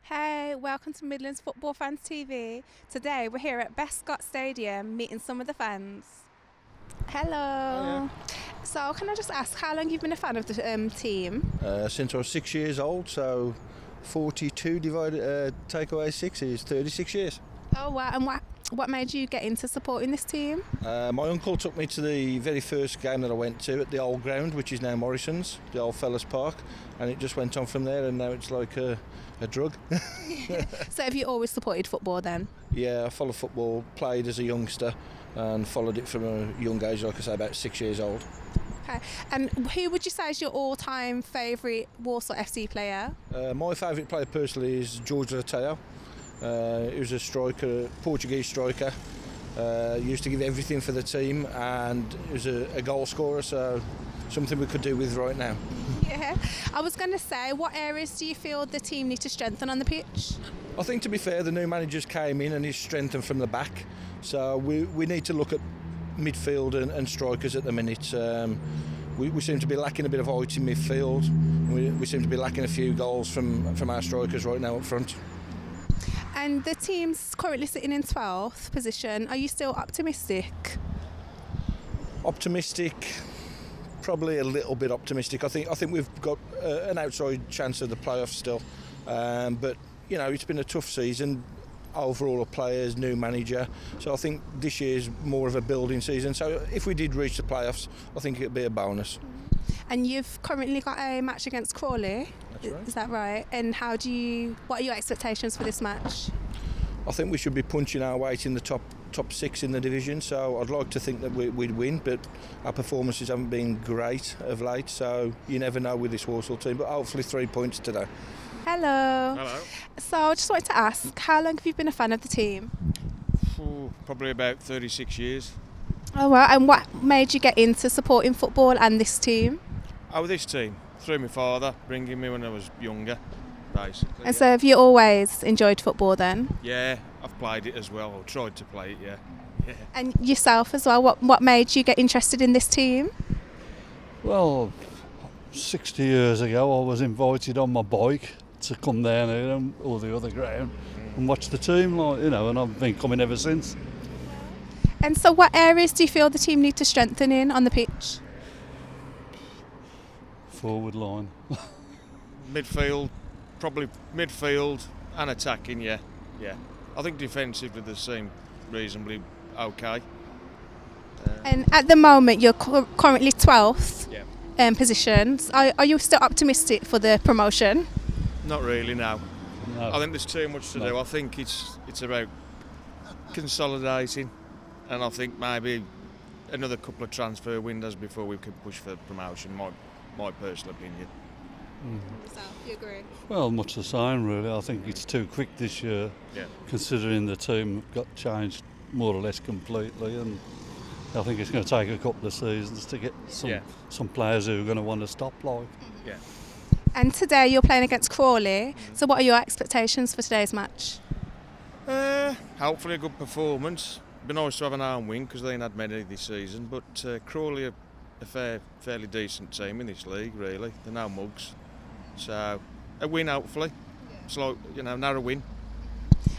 Hey, welcome to Midlands Football Fans TV. Today we're here at Bescott Stadium meeting some of the fans. Hello. So can I just ask how long you've been a fan of the team? Since I was 6 years old, so 42 divided take away 6 is 36 years. Oh wow, and what made you get into supporting this team? My uncle took me to the very first game that I went to at the old ground, which is now Morrison's, the old Fellas Park, and it just went on from there, and now it's like a drug. So have you always supported football then? Yeah, I followed football, played as a youngster and followed it from a young age, like I say, about 6 years old. Okay. And who would you say is your all-time favourite Walsall FC player? My favourite player personally is George Rochelle. He was a striker, Portuguese striker. Used to give everything for the team, and he was a goal scorer, so something we could do with right now. Yeah. I was going to say, what areas do you feel the team need to strengthen on the pitch? I think, to be fair, the new managers came in and he's strengthened from the back, so we need to look at midfield and strikers at the minute. We seem to be lacking a bit of height in midfield. We seem to be lacking a few goals from our strikers right now up front. And the team's currently sitting in 12th position. Are you still optimistic? Optimistic, probably a little bit optimistic. I think we've got an outside chance of the playoffs still, but you know, it's been a tough season overall of players, new manager. So I think this year's more of a building season. So if we did reach the playoffs, I think it'd be a bonus. And you've currently got a match against Crawley. That's right. Is that right? And what are your expectations for this match? I think we should be punching our weight in the top six in the division, so I'd like to think that we'd win, but our performances haven't been great of late, so you never know with this Walsall team, but hopefully 3 points today. Hello. Hello. So I just wanted to ask, how long have you been a fan of the team? Probably about 36 years. Oh wow, and what made you get into supporting football and this team? Oh, this team, through my father, bringing me when I was younger, basically. And so have you always enjoyed football then? Yeah, I've played it as well, or tried to play it, yeah. And yourself as well, what made you get interested in this team? Well, 60 years ago I was invited on my bike to come down here or the other ground and watch the team, and I've been coming ever since. And so what areas do you feel the team need to strengthen in on the pitch? Forward line. Midfield, probably midfield and attacking, yeah. I think defensively they seem reasonably okay. And at the moment you're currently 12th Yeah. positions. Are you still optimistic for the promotion? Not really, no. No. I think there's too much to do. I think it's about consolidating, and I think maybe another couple of transfer windows before we can push for promotion, my personal opinion. So, you agree? Well, much the same really. I think it's too quick this year, Yeah. considering the team got changed more or less completely, and I think it's going to take a couple of seasons to get some players who are going to want to stop like. Yeah. And today you're playing against Crawley. So what are your expectations for today's match? Hopefully a good performance. It'd be nice to have an home win because they ain't had many this season. But Crawley are a fairly decent team in this league, really. They're no mugs. So a win, hopefully. It's like, narrow win.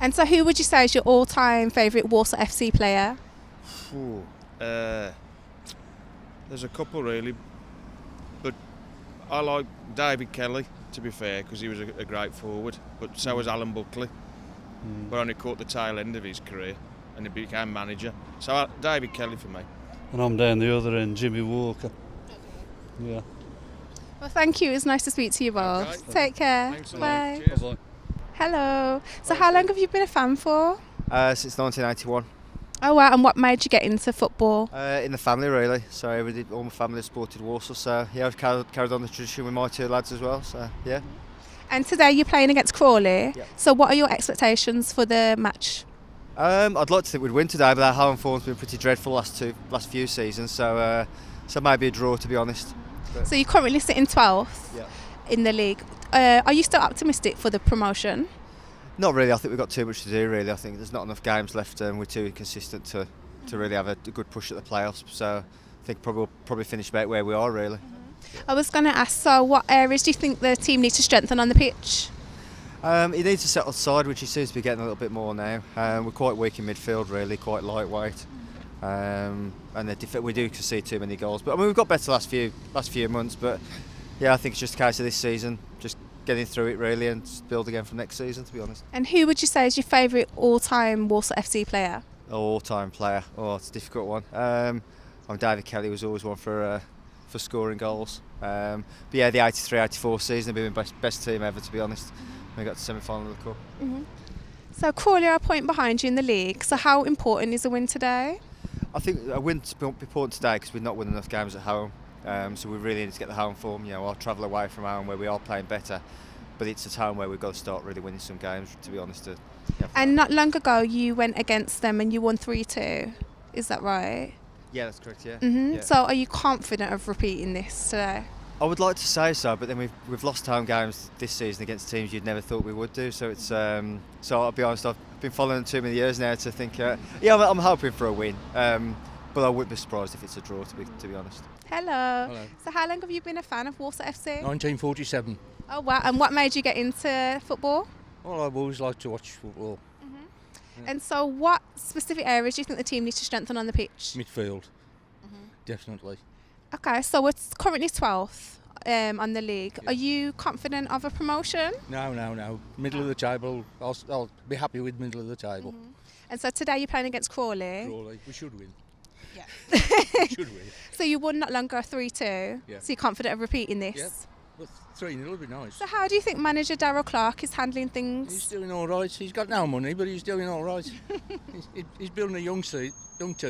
And so who would you say is your all-time favourite Walsall FC player? There's a couple really, but I like David Kelly, to be fair, because he was a great forward. But so was Alan Buckley. But only caught the tail end of his career, and he became manager. So David Kelly for me. And I'm down the other end, Jimmy Walker. Yeah. Well, thank you. It was nice to speak to you both. Okay. Take care. Thanks a lot. Bye. Cheers. Bye-bye. Hello. So how long have you been a fan for? Since 1981. Oh wow, and what made you get into football? In the family really, so all my family supported Walsall, so yeah, I've carried on the tradition with my two lads as well, so yeah. And today you're playing against Crawley. Yeah. So what are your expectations for the match? I'd like to think we'd win today, but our home form's been pretty dreadful last few seasons, so maybe a draw, to be honest. So you're currently sitting 12th Yeah. in the league. Are you still optimistic for the promotion? Not really, I think we've got too much to do really. I think there's not enough games left and we're too inconsistent to really have a good push at the playoffs, so I think we'll probably finish about where we are really. I was going to ask, so what areas do you think the team needs to strengthen on the pitch? He needs to settle side, which he seems to be getting a little bit more now. We're quite weak in midfield, really, quite lightweight, and we do concede too many goals. But I mean, we've got better last few months. But yeah, I think it's just a case of this season, just getting through it really, and build again for next season. To be honest. And who would you say is your favourite all-time Walsall FC player? All-time player. Oh, it's a difficult one. David Kelly was always one for scoring goals. But yeah, the 83-84 season have been the best team ever, to be honest. We got to semi-final of the cup. Mm-hmm. So Crawley are a point behind you in the league. So how important is a win today? I think a win's important today because we're not winning enough games at home. So we really need to get the home form. You know, I'll travel away from home where we are playing better. But it's a time where we've got to start really winning some games, to be honest. And not long ago, you went against them and you won 3-2. Is that right? Yeah, that's correct. Yeah. Mm-hmm. Yeah. So are you confident of repeating this today? I would like to say so, but then we've lost home games this season against teams you'd never thought we would do. So it's so I'll be honest, I've been following them too many years now to think. I'm hoping for a win, but I wouldn't be surprised if it's a draw. To be honest. Hello. Hello. So how long have you been a fan of Walsall FC? 1947. Oh wow! And what made you get into football? Well, I've always liked to watch football. And so, what specific areas do you think the team needs to strengthen on the pitch? Midfield, definitely. Okay, so it's currently 12th on the league. Yeah. Are you confident of a promotion? No. Middle of the table. I'll be happy with middle of the table. And so today you're playing against Crawley. Crawley, we should win. Yeah. We should win. So you won not long ago 3-2. Yeah. So you're confident of repeating this? Yeah. But 3-0 would be nice. So how do you think manager Darryl Clark is handling He's things? doing all right. He's got no money, but he's doing all right. he's building a young team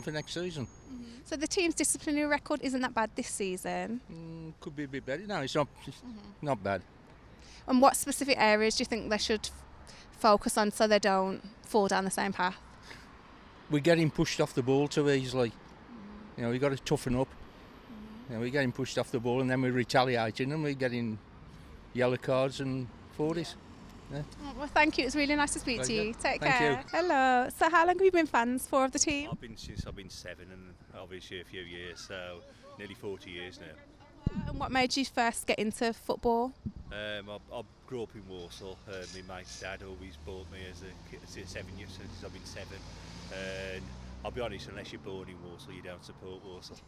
for next season. So the team's disciplinary record isn't that bad this season. Could be a bit better. No, it's not bad. And what specific areas do you think they should focus on so they don't fall down the same path? We're getting pushed off the ball too easily. You know, we've got to toughen up. You know, we're getting pushed off the ball and then we're retaliating and we're getting yellow cards and 40s. Yeah. Well, thank you. It's really nice to speak to you. Take Thank care. you. Hello. So how long have you been fans for of the team? I've been since I've been 7 and obviously a few years, so nearly 40 years now. And what made you first get into football? I grew up in Walsall. My mate's dad always bought me as a 7 years since I've been 7. And I'll be honest, unless you're born in Walsall, you don't support Walsall.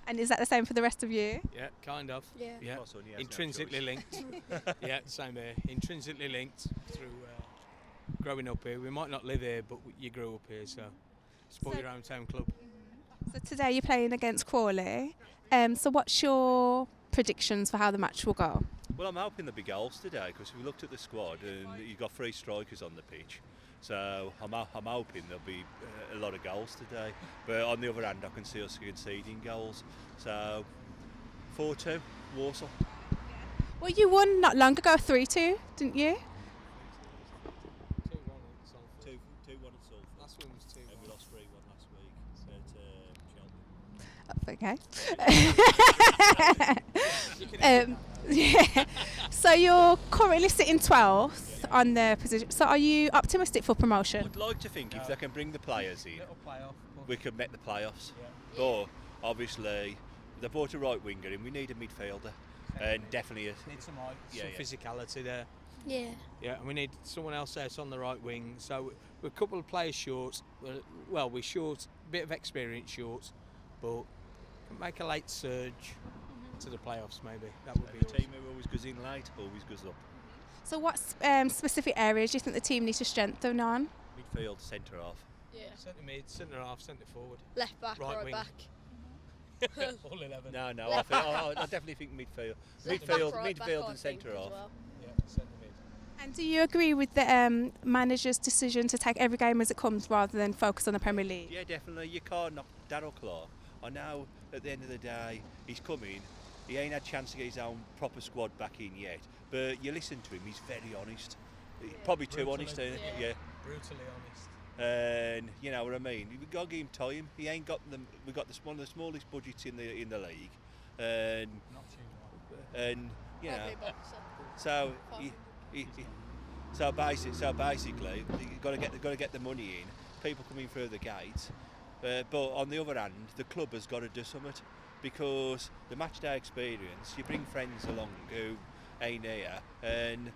And is that the same for the rest of you? Yeah, kind of. Yeah. My son, he has no Intrinsically choice. linked. Yeah, same here. Intrinsically linked through growing up here. We might not live here, but you grew up here, so support your hometown club. So today you're playing against Crawley. So what's your predictions for how the match will go? Well, I'm hoping there'll be goals today because we looked at the squad and you've got 3 strikers on the pitch. So I'm hoping there'll be a lot of goals today. But on the other hand, I can see us conceding goals. So 4-2, Walsall. Well, you won not long ago 3-2, didn't you? 2-1 at Salford. Last one was 2-1. And we lost 3-1 last week at Cheltenham. Yeah. So you're currently sitting 12th on the position. So are you optimistic for promotion? I'd like to think if they can bring the players in, we could make the playoffs. But obviously, they brought a right winger in. We need a midfielder, and definitely Need some Yeah. physicality there. Yeah. Yeah, and we need someone else there on the right wing. So we're a couple of players short. Well, we're short, a bit of experience short, but can make a late surge to the playoffs maybe. That would be the awesome. team who always goes in late, always goes up. So what specific areas do you think the team needs to strengthen on? Midfield, centre half. Yeah. Centre mid, centre half, centre forward. Left back, Right right, wing. back. All 11. No, Left I definitely think midfield. Left back, Midfield, right back, midfield I and think, centre as half. well. Yeah, centre mid. And do you agree with the manager's decision to take every game as it comes rather than focus on the Premier League? Yeah, definitely. You can't knock Darryl Clark. I know at the end of the day, he's coming. He ain't had a chance to get his own proper squad back in yet. But you listen to him, he's very honest. Probably too honest, isn't it? Yeah. Brutally honest. And you know what I mean. We've got to give him time. He ain't got them. We've got one of the smallest budgets in the league, and Not too long. and you know, Every boxer. so basically, you got to get the money in. People coming through the gates, but on the other hand, the club has got to do something because the match day experience. You bring friends along who ain't here, and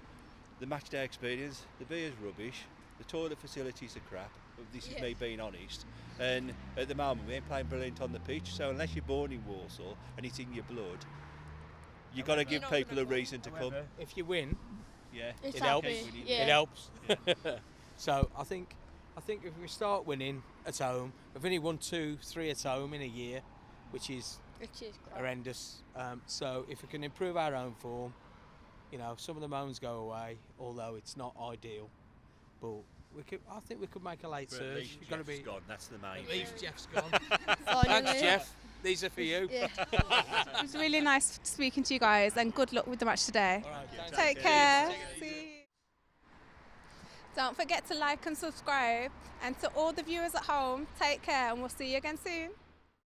the match day experience, the beer's rubbish, the toilet facilities are crap. This is me being honest. And at the moment, we ain't playing brilliant on the pitch. So unless you're born in Walsall and it's in your blood, you've got to give people a reason to come. If you win, Yeah, it helps. Yeah. It helps. So I think if we start winning at home, we've only won 2-3 at home in a year, which is horrendous. So if we can improve our own form, some of the moans go away, although it's not ideal. But I think we could make a late surge. At least Jeff's gone, that's the main At least thing. Jeff's gone. Finally. Thanks, Jeff. These are for you. Yeah. It was really nice speaking to you guys, and good luck with the match today. All right, thanks. Take care. See you. Don't forget to like and subscribe. And to all the viewers at home, take care, and we'll see you again soon.